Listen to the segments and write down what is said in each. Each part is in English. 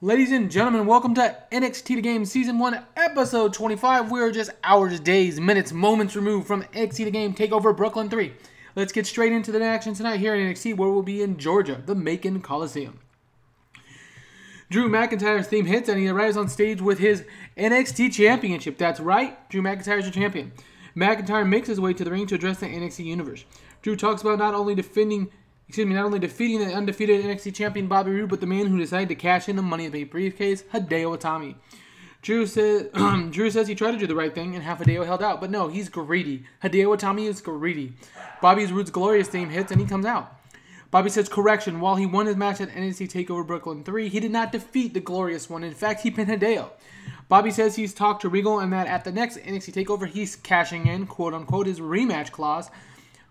Ladies and gentlemen, welcome to NXT The Game Season 1, Episode 25. We are just hours, days, minutes, moments removed from NXT The Game TakeOver Brooklyn 3. Let's get straight into the action tonight here in NXT, where we'll be in Georgia, the Macon Coliseum. Drew McIntyre's theme hits, and he arrives on stage with his NXT Championship. That's right, Drew McIntyre's your champion. McIntyre makes his way to the ring to address the NXT Universe. Drew talks about not only defeating the undefeated NXT champion Bobby Roode, but the man who decided to cash in the Money in the Bank briefcase, Hideo Itami. Drew says he tried to do the right thing and have Hideo held out, but no, he's greedy. Hideo Itami is greedy. Bobby Roode's glorious theme hits and he comes out. Bobby says, correction, while he won his match at NXT TakeOver Brooklyn 3, he did not defeat the glorious one. In fact, he pinned Hideo. Bobby says he's talked to Regal and that at the next NXT TakeOver, he's cashing in, quote-unquote, his rematch clause.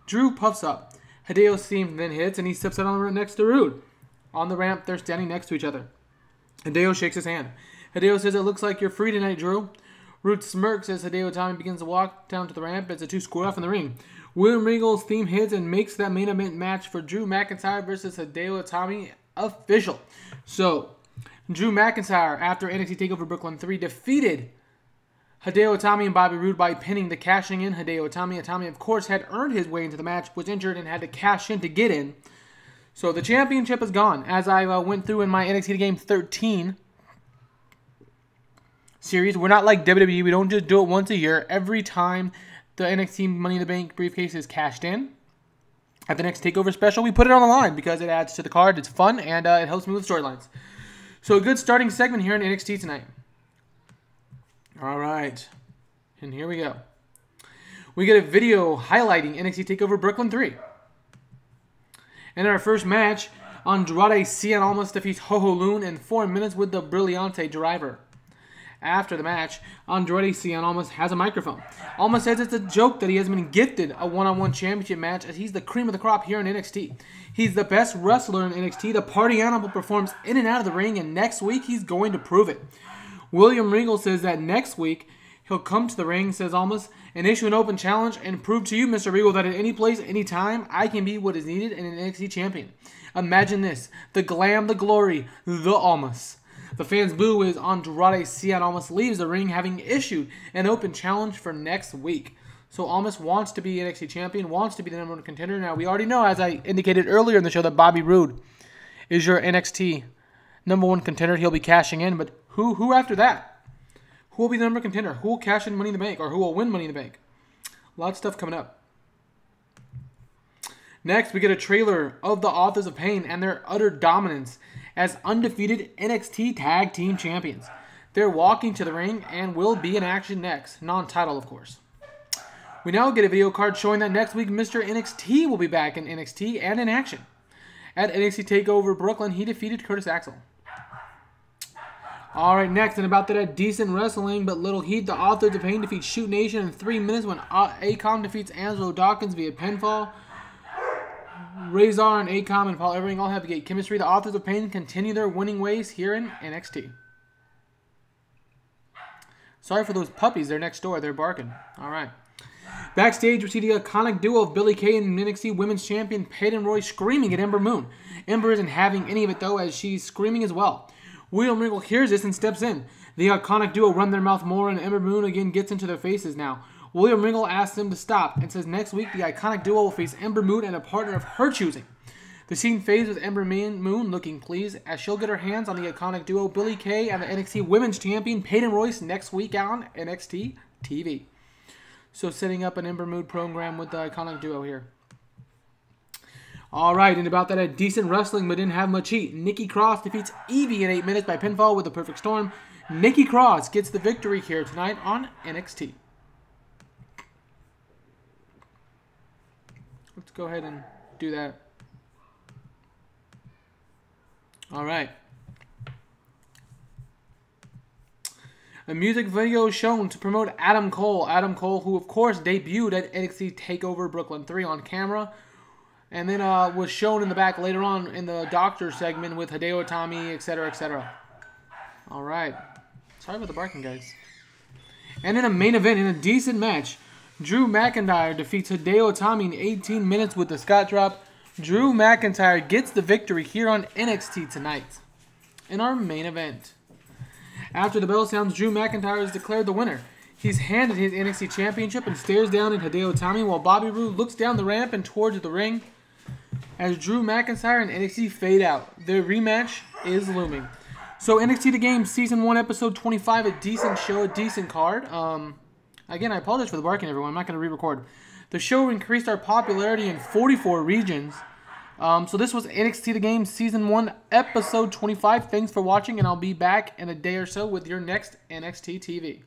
Drew puffs up. Hideo's theme then hits, and he steps out on the ramp next to Roode. On the ramp, they're standing next to each other. Hideo shakes his hand. Hideo says, it looks like you're free tonight, Drew. Roode smirks as Hideo Itami begins to walk down to the ramp as the two square off in the ring. William Regal's theme hits and makes that main event match for Drew McIntyre versus Hideo Itami official. So, Drew McIntyre, after NXT TakeOver Brooklyn 3, defeated Hideo Itami and Bobby Roode by pinning the cashing in Hideo Itami. Itami, of course, had earned his way into the match, was injured, and had to cash in to get in. So the championship is gone. As I went through in my NXT The Game 13 series, we're not like WWE. We don't just do it once a year. Every time the NXT Money in the Bank briefcase is cashed in, at the next TakeOver special, we put it on the line because it adds to the card. It's fun, and it helps me with storylines. So a good starting segment here in NXT tonight. All right, and here we go. We get a video highlighting NXT TakeOver Brooklyn 3. In our first match, Andrade Cien almost defeats Ho-Ho Lun in 4 minutes with the Brillante driver. After the match, Andrade Cien almost has a microphone. Almost says it's a joke that he has been gifted a one-on-one championship match as he's the cream of the crop here in NXT. He's the best wrestler in NXT. The party animal performs in and out of the ring, and next week he's going to prove it. William Regal says that next week he'll come to the ring, says Almas, and issue an open challenge and prove to you, Mr. Regal, that at any place, any time, I can be what is needed in an NXT champion. Imagine this. The glam, the glory, the Almas. The fans' boo as Andrade Cien Almas leaves the ring, having issued an open challenge for next week. So Almas wants to be NXT champion, wants to be the number one contender. Now, we already know, as I indicated earlier in the show, that Bobby Roode is your NXT number one contender. He'll be cashing in, but who after that? Who will be the number one contender? Who will cash in Money in the Bank, or who will win Money in the Bank? A lot of stuff coming up. Next, we get a trailer of the Authors of Pain and their utter dominance as undefeated NXT Tag Team Champions. They're walking to the ring and will be in action next. Non-title, of course. We now get a video card showing that next week Mr. NXT will be back in NXT and in action. At NXT TakeOver Brooklyn, he defeated Curtis Axel. Alright, next, and about that decent wrestling but little heat, the Authors of Pain defeat Shoot Nation in 3 minutes when Akam defeats Angelo Dawkins via pinfall. Razor and Akam and Paul Ellering all have great chemistry. The Authors of Pain continue their winning ways here in NXT. Sorry for those puppies. They're next door. They're barking. Alright. Backstage, we see the iconic duo of Billie Kay and NXT Women's Champion Peyton Royce screaming at Ember Moon. Ember isn't having any of it, though, as she's screaming as well. William Regal hears this and steps in. The iconic duo run their mouth more, and Ember Moon again gets into their faces now. William Regal asks them to stop and says next week the iconic duo will face Ember Moon and a partner of her choosing. The scene fades with Ember Moon looking pleased as she'll get her hands on the iconic duo Billie Kay and the NXT Women's Champion Peyton Royce next week on NXT TV. So setting up an Ember Moon program with the iconic duo here. Alright, and about that, a decent wrestling but didn't have much heat. Nikki Cross defeats Evie in 8 minutes by pinfall with a perfect storm. Nikki Cross gets the victory here tonight on NXT. Let's go ahead and do that. Alright. A music video is shown to promote Adam Cole. Adam Cole, who of course debuted at NXT TakeOver Brooklyn 3 on camera. And then was shown in the back later on in the doctor segment with Hideo Itami, etc., etc. Alright. Sorry about the barking, guys. And in a main event, in a decent match, Drew McIntyre defeats Hideo Itami in 18 minutes with the Scott Drop. Drew McIntyre gets the victory here on NXT tonight. in our main event. After the bell sounds, Drew McIntyre is declared the winner. He's handed his NXT Championship and stares down at Hideo Itami while Bobby Roode looks down the ramp and towards the ring. As Drew McIntyre and NXT fade out, their rematch is looming. So NXT The Game Season 1 Episode 25, a decent show, a decent card. Again, I apologize for the barking, everyone. I'm not going to re-record. The show increased our popularity in 44 regions. So this was NXT The Game Season 1 Episode 25. Thanks for watching, and I'll be back in a day or so with your next NXT TV.